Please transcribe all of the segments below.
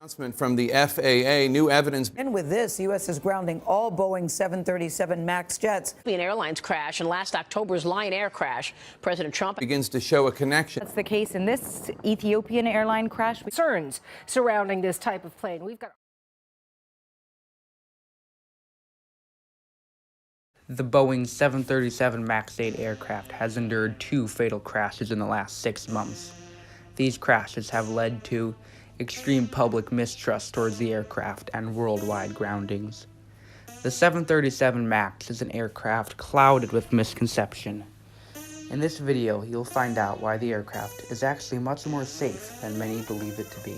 Announcement from the FAA, new evidence. And with this, the U.S. is grounding all Boeing 737 MAX jets. Ethiopian Airlines crash and last October's Lion Air crash. President Trump Begins to show a connection. That's the case in this Ethiopian airline crash. Concerns surrounding this type of plane. We've got. The Boeing 737 MAX 8 aircraft has endured 2 fatal crashes in the last 6 months. These crashes have led to extreme public mistrust towards the aircraft and worldwide groundings. The 737 MAX is an aircraft clouded with misconception. In this video, you'll find out why the aircraft is actually much more safe than many believe it to be.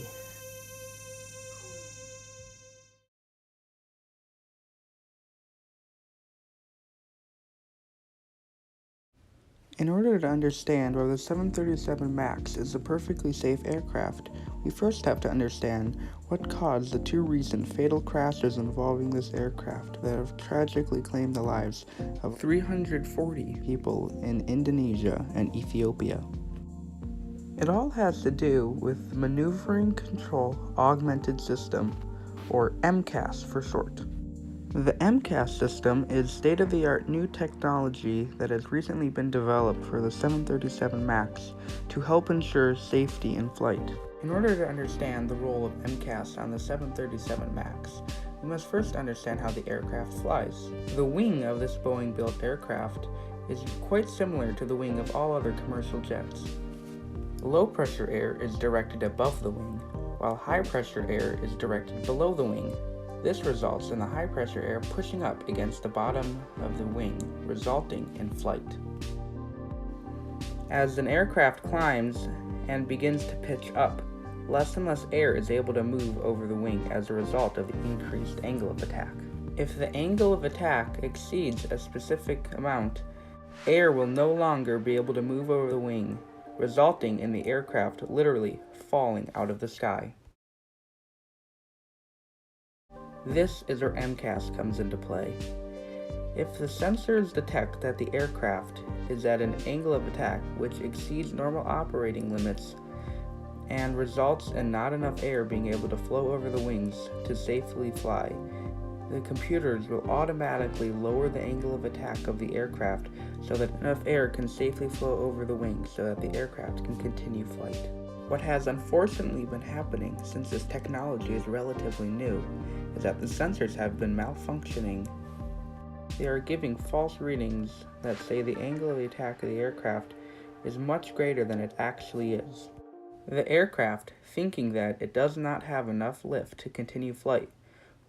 In order to understand why the 737 MAX is a perfectly safe aircraft, we first have to understand what caused the 2 recent fatal crashes involving this aircraft that have tragically claimed the lives of 340 people in Indonesia and Ethiopia. It all has to do with the Maneuvering Control Augmented System, or MCAS for short. The MCAS system is state-of-the-art new technology that has recently been developed for the 737 MAX to help ensure safety in flight. In order to understand the role of MCAS on the 737 MAX, we must first understand how the aircraft flies. The wing of this Boeing-built aircraft is quite similar to the wing of all other commercial jets. Low-pressure air is directed above the wing, while high-pressure air is directed below the wing. This results in the high-pressure air pushing up against the bottom of the wing, resulting in flight. As an aircraft climbs and begins to pitch up, less and less air is able to move over the wing as a result of the increased angle of attack. If the angle of attack exceeds a specific amount, air will no longer be able to move over the wing, resulting in the aircraft literally falling out of the sky. This is where MCAS comes into play. If the sensors detect that the aircraft is at an angle of attack which exceeds normal operating limits and results in not enough air being able to flow over the wings to safely fly, the computers will automatically lower the angle of attack of the aircraft so that enough air can safely flow over the wings so that the aircraft can continue flight. What has unfortunately been happening since this technology is relatively new is that the sensors have been malfunctioning. They are giving false readings that say the angle of the attack of the aircraft is much greater than it actually is. The aircraft, thinking that it does not have enough lift to continue flight,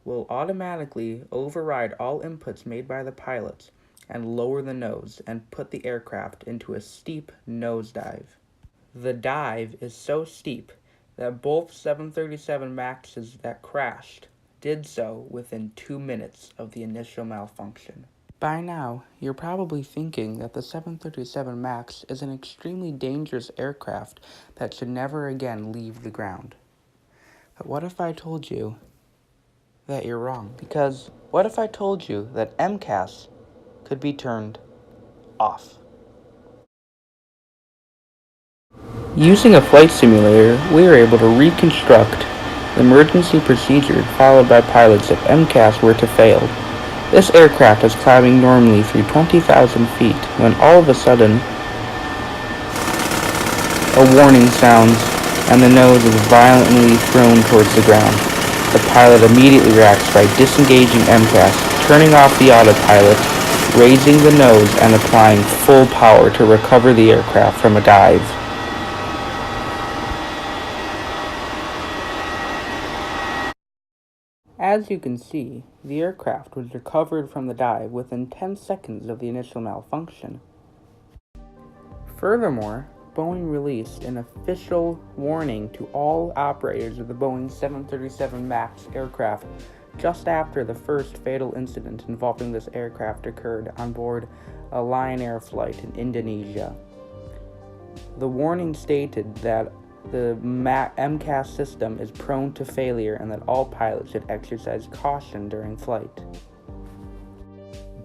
will automatically override all inputs made by the pilots and lower the nose and put the aircraft into a steep nosedive. The dive is so steep that both 737 MAXs that crashed did so within 2 minutes of the initial malfunction. By now, you're probably thinking that the 737 MAX is an extremely dangerous aircraft that should never again leave the ground. But what if I told you that you're wrong? Because what if I told you that MCAS could be turned off? Using a flight simulator, we are able to reconstruct the emergency procedure followed by pilots if MCAS were to fail. This aircraft is climbing normally through 20,000 feet when all of a sudden a warning sounds and the nose is violently thrown towards the ground. The pilot immediately reacts by disengaging MCAS, turning off the autopilot, raising the nose and applying full power to recover the aircraft from a dive. As you can see, the aircraft was recovered from the dive within 10 seconds of the initial malfunction. Furthermore, Boeing released an official warning to all operators of the Boeing 737 MAX aircraft just after the first fatal incident involving this aircraft occurred on board a Lion Air flight in Indonesia. The warning stated that the MCAS system is prone to failure and that all pilots should exercise caution during flight.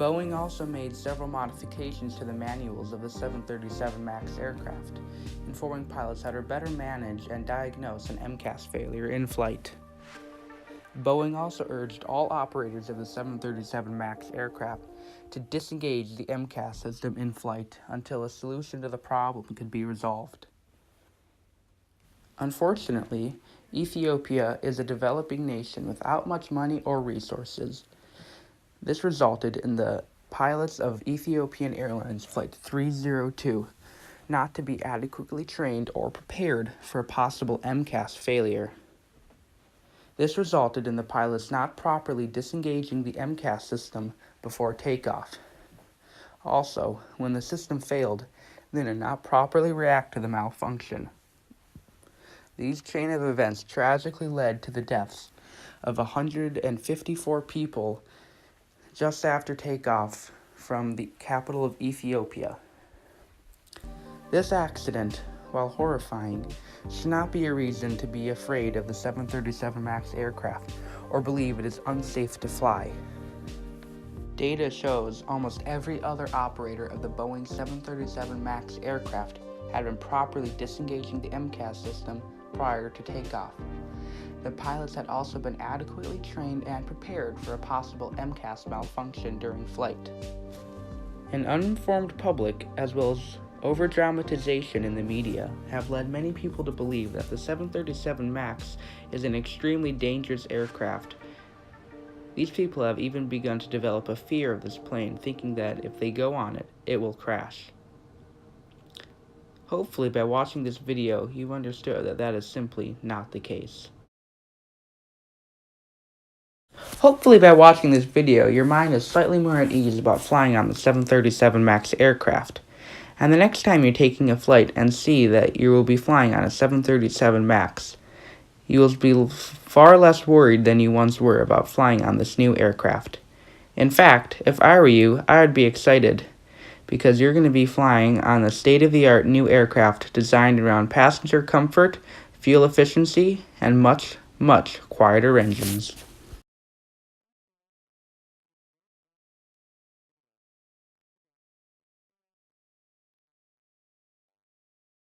Boeing also made several modifications to the manuals of the 737 MAX aircraft, informing pilots how to better manage and diagnose an MCAS failure in flight. Boeing also urged all operators of the 737 MAX aircraft to disengage the MCAS system in flight until a solution to the problem could be resolved. Unfortunately, Ethiopia is a developing nation without much money or resources. This resulted in the pilots of Ethiopian Airlines Flight 302 not to be adequately trained or prepared for a possible MCAS failure. This resulted in the pilots not properly disengaging the MCAS system before takeoff. Also, when the system failed, they did not properly react to the malfunction. These chain of events tragically led to the deaths of 154 people just after takeoff from the capital of Ethiopia. This accident, while horrifying, should not be a reason to be afraid of the 737 MAX aircraft or believe it is unsafe to fly. Data shows almost every other operator of the Boeing 737 MAX aircraft had been properly disengaging the MCAS system prior to takeoff. The pilots had also been adequately trained and prepared for a possible MCAS malfunction during flight. An uninformed public, as well as over-dramatization in the media, have led many people to believe that the 737 MAX is an extremely dangerous aircraft. These people have even begun to develop a fear of this plane, thinking that if they go on it, it will crash. Hopefully, by watching this video, you've understood that that is simply not the case. Hopefully, by watching this video, your mind is slightly more at ease about flying on the 737 MAX aircraft. And the next time you're taking a flight and see that you will be flying on a 737 MAX, you will be far less worried than you once were about flying on this new aircraft. In fact, if I were you, I would be excited, because you're going to be flying on a state-of-the-art new aircraft designed around passenger comfort, fuel efficiency, and much, much quieter engines.